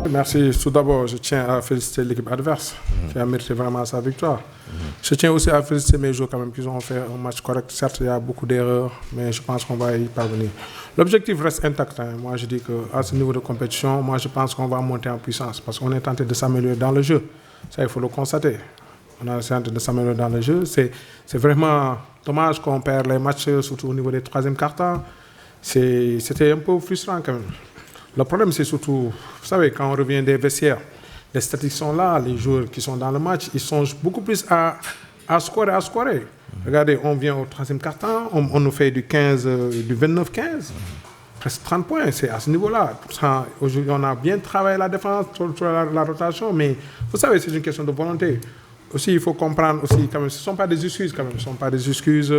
Merci. Tout d'abord, je tiens à féliciter l'équipe adverse qui a mérité vraiment sa victoire. Je tiens aussi à féliciter mes joueurs quand même qui ont fait un match correct. Certes, il y a beaucoup d'erreurs, mais je pense qu'on va y parvenir. L'objectif reste intact. Moi, je dis qu'à ce niveau de compétition, moi, je pense qu'on va monter en puissance parce qu'on est tenté de s'améliorer dans le jeu. Ça, il faut le constater. On a tenté de s'améliorer dans le jeu. C'est vraiment dommage qu'on perd les matchs, surtout au niveau des troisième quart-temps. C'était un peu frustrant quand même. Le problème, c'est surtout, vous savez, quand on revient des vestiaires, les statistiques sont là, les joueurs qui sont dans le match, ils songent beaucoup plus à scorer. Regardez, on vient au troisième quart-temps, on nous fait du 29-15, presque 30 points, c'est à ce niveau-là. Aujourd'hui, on a bien travaillé la défense, sur la rotation, mais vous savez, c'est une question de volonté. Aussi, il faut comprendre, aussi, quand même, ce ne sont pas des excuses, quand même, ce ne sont pas des excuses.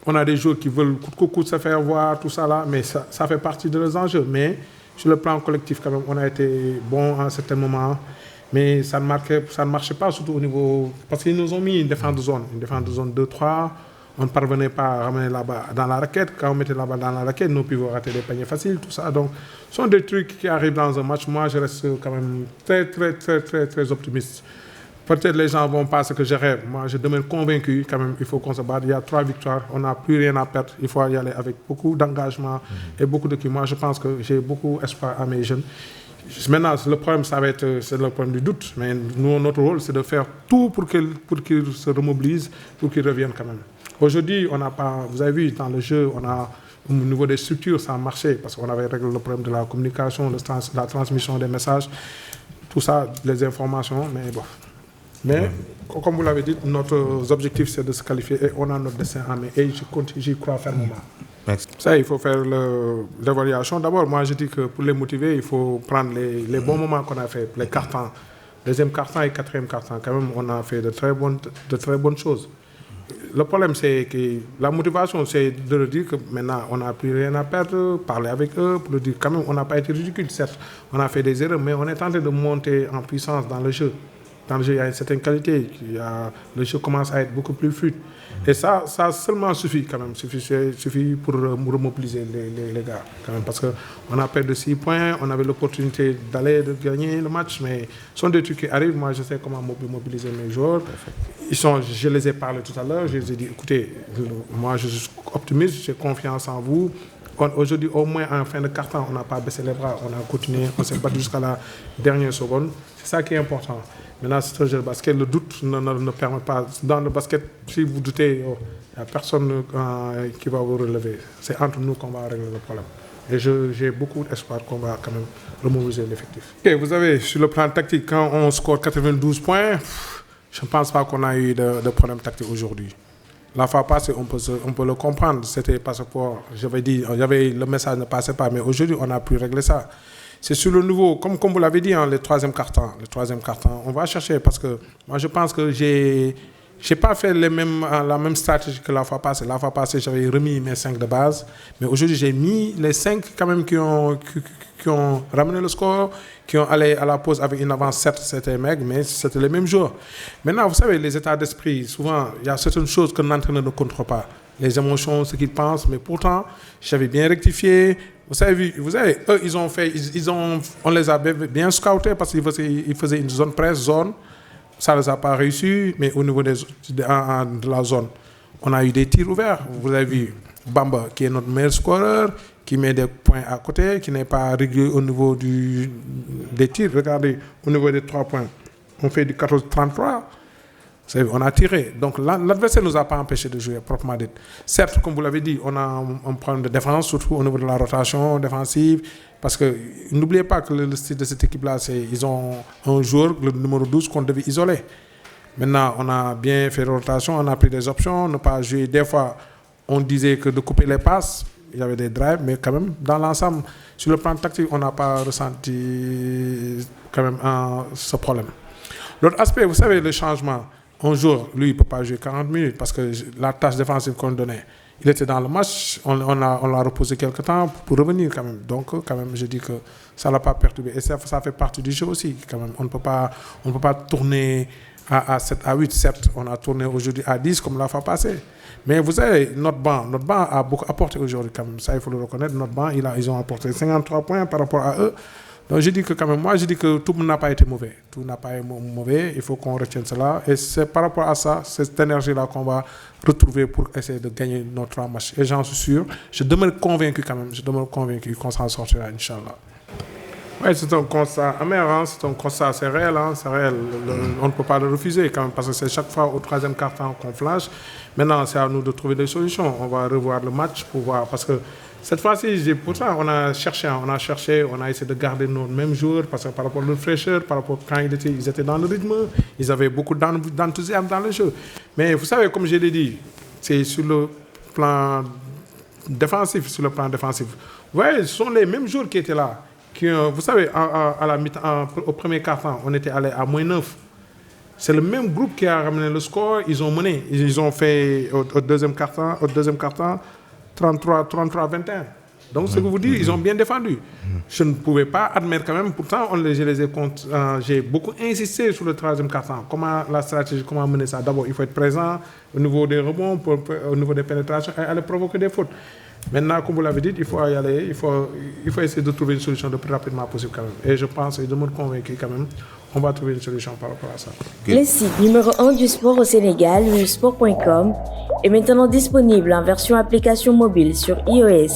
On a des joueurs qui veulent coûte se faire voir, tout ça là, mais ça fait partie de leurs enjeux. Mais sur le plan collectif, quand même, on a été bon à un certain moment. Mais ça ne marchait pas, surtout au niveau... Parce qu'ils nous ont mis une défense de zone 2-3. On ne parvenait pas à ramener la balle dans la raquette. Quand on mettait la balle dans la raquette, nous pouvions rater des paniers faciles, tout ça. Donc, ce sont des trucs qui arrivent dans un match. Moi, je reste quand même très optimiste. Peut-être les gens vont pas ce que je rêve. Moi, je demeure convaincu quand même, il faut qu'on se batte. Il y a 3 victoires, on n'a plus rien à perdre. Il faut y aller avec beaucoup d'engagement et beaucoup de... Moi, je pense que j'ai beaucoup d'espoir à mes jeunes. Maintenant, le problème, c'est le problème du doute. Mais nous, notre rôle, c'est de faire tout pour qu'ils se remobilisent, pour qu'ils reviennent quand même. Aujourd'hui, on n'a pas... Vous avez vu, dans le jeu, on a... Au niveau des structures, ça a marché parce qu'on avait réglé le problème de la communication, la transmission des messages, tout ça, les informations, mais bon... Mais, comme vous l'avez dit, notre objectif, c'est de se qualifier et on a notre destin en main. Et j'y crois fermement. Merci. Ça, il faut faire l'évaluation. D'abord, moi, je dis que pour les motiver, il faut prendre les bons moments qu'on a fait, les cartons, deuxième carton et quatrième carton. Quand même, on a fait de très bonnes choses. Le problème, c'est que la motivation, c'est de leur dire que maintenant, on n'a plus rien à perdre, parler avec eux, pour leur dire quand même, on n'a pas été ridicule. Certes, on a fait des erreurs, mais on est tenté de monter en puissance dans le jeu. Dans le jeu, il y a une certaine qualité. Le jeu commence à être beaucoup plus fluide. Et ça seulement suffit quand même. Suffit pour remobiliser les gars. Quand même, parce qu'on a perdu 6 points, on avait l'opportunité de gagner le match, mais ce sont des trucs qui arrivent. Moi, je sais comment mobiliser mes joueurs. Je les ai parlé tout à l'heure. Je les ai dit, écoutez, moi, je suis optimiste, j'ai confiance en vous. Aujourd'hui, au moins, en fin de carton, on n'a pas baissé les bras. On a continué, on s'est battu jusqu'à la dernière seconde. C'est ça qui est important. Maintenant, c'est un jeu de basket. Le doute ne permet pas. Dans le basket, si vous doutez, il n'y a personne qui va vous relever. C'est entre nous qu'on va régler le problème. Et j'ai beaucoup d'espoir qu'on va quand même remobiliser l'effectif. Okay, vous savez, sur le plan tactique, quand on score 92 points, je ne pense pas qu'on a eu de problème tactique aujourd'hui. La fois passée, on peut le comprendre. C'était parce que le message ne passait pas. Mais aujourd'hui, on a pu régler ça. C'est sur le nouveau, comme vous l'avez dit, le troisième carton, on va chercher parce que moi je pense que j'ai pas fait la même stratégie que la fois passée. La fois passée, j'avais remis mes 5 de base, mais aujourd'hui j'ai mis les 5 quand même qui ont ramené le score, qui ont allé à la pause avec une avance, certes c'était maigre, mais c'était les mêmes joueurs. Maintenant, vous savez, les états d'esprit, souvent, il y a certaines choses que l'entraîneur ne contrôle pas. Les émotions, ce qu'ils pensent, mais pourtant, j'avais bien rectifié. Vous savez, eux, on les a bien scoutés parce qu'ils faisaient une zone presse, ça ne les a pas réussi, mais au niveau de la zone, on a eu des tirs ouverts. Vous avez vu Bamba, qui est notre meilleur scoreur, qui met des points à côté, qui n'est pas régulier au niveau des tirs. Regardez, au niveau des 3 points, on fait du 14-33. On a tiré. Donc l'adversaire ne nous a pas empêché de jouer proprement dit. Certes, comme vous l'avez dit, on a un problème de défense, surtout au niveau de la rotation défensive. Parce que n'oubliez pas que le style de cette équipe-là, ils ont un joueur, le numéro 12, qu'on devait isoler. Maintenant, on a bien fait la rotation, on a pris des options, ne pas jouer. Des fois, on disait que de couper les passes, il y avait des drives, mais quand même, dans l'ensemble, sur le plan tactique, on n'a pas ressenti quand même ce problème. L'autre aspect, vous savez, le changement. Un jour, lui, il ne peut pas jouer 40 minutes parce que la tâche défensive qu'on donnait, il était dans le match, on l'a reposé quelque temps pour revenir quand même. Donc, quand même, je dis que ça ne l'a pas perturbé. Et ça fait partie du jeu aussi, quand même. On ne peut pas tourner à 7, à 8. Certes, on a tourné aujourd'hui à 10 comme la fois passée. Mais vous savez, notre banc a beaucoup apporté aujourd'hui quand même. Ça, il faut le reconnaître. Notre banc, ils ont apporté 53 points par rapport à eux. Donc je dis que quand même, moi je dis que tout n'a pas été mauvais. Tout n'a pas été mauvais, il faut qu'on retienne cela. Et c'est par rapport à ça, cette énergie-là qu'on va retrouver pour essayer de gagner nos 3 matchs. Et j'en suis sûr, je demeure convaincu quand même, je demeure convaincu qu'on s'en sortira, Inch'Allah. Oui, c'est un constat amer, hein, c'est un constat, c'est réel, hein, c'est réel. On ne peut pas le refuser quand même, parce que c'est chaque fois au 3e quart-temps qu'on flanche. Maintenant, c'est à nous de trouver des solutions. On va revoir le match pour voir, parce que cette fois-ci, pourtant, on a cherché, on a essayé de garder nos mêmes joueurs, parce que par rapport à leur fraîcheur, par rapport à quand ils étaient dans le rythme, ils avaient beaucoup d'enthousiasme dans le jeu. Mais vous savez, comme je l'ai dit, c'est sur le plan défensif, Vous voyez, ce sont les mêmes joueurs qui étaient là. Vous savez, à la au premier quart-temps, on était allé à -9. C'est le même groupe qui a ramené le score. Ils ont mené. Ils ont fait au deuxième quart-temps 33-21. Donc, ce que vous dites, ils ont bien défendu. Je ne pouvais pas admettre quand même. Pourtant, j'ai beaucoup insisté sur le 3e quart-temps. Comment la stratégie, comment mener ça. D'abord, il faut être présent au niveau des rebonds, au niveau des pénétrations et aller provoquer des fautes. Maintenant, comme vous l'avez dit, il faut y aller, il faut essayer de trouver une solution le plus rapidement possible quand même. Et je pense, et je me convaincu quand même, on va trouver une solution par rapport à ça. Le site numéro 1 du sport au Sénégal, sport.com, est maintenant disponible en version application mobile sur iOS